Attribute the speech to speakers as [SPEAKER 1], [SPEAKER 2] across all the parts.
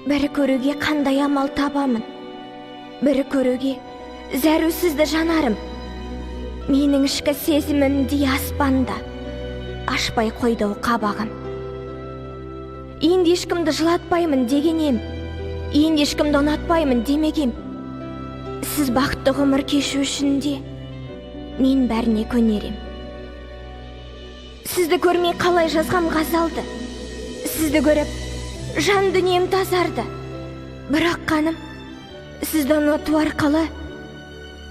[SPEAKER 1] Бірі көруге қандай амал табамын, бірі көруге зәрусізді жанарым. Менің ішкі сезімімдей аспанда ашпай қойды қабағым. Енді ешкімді жылатпаймын деген ем, енді ешкімді ұнатпаймын демегем. Сіз бақытты ғұмыр кешу үшін де мен бәріне көнерем. Сізді көрмей қалай жазғам ғазалды, сізді көріп жан дүнием тазарды. Бірақ қаным, сізді ұнату арқылы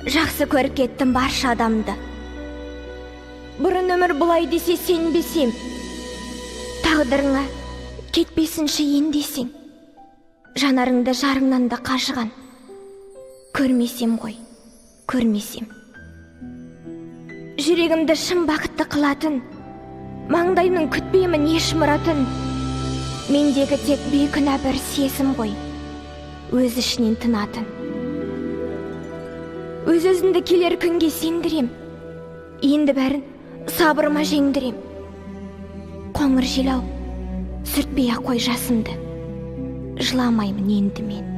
[SPEAKER 1] жақсы көріп кеттім барша адамды. Бұрын өмір бұлай десе сенбесем, тағдырыңа кетпесінші ендесең. Жанарыңды жарыңнан да қажыған, көрмесем ғой, көрмесем. Жүрегімді шын бақытты қылатын, маңдайымның күтпеймін еш мұратын. Мендегі тек бейкүнә бір сезім ғой, өз ішінен тынатын. Өз-өзімді келер күнге сендірем, енді бәрін сабырыма жеңдірем. Қоңыр желау, сүртпей ақ қой жасымды, жыламаймын енді мен.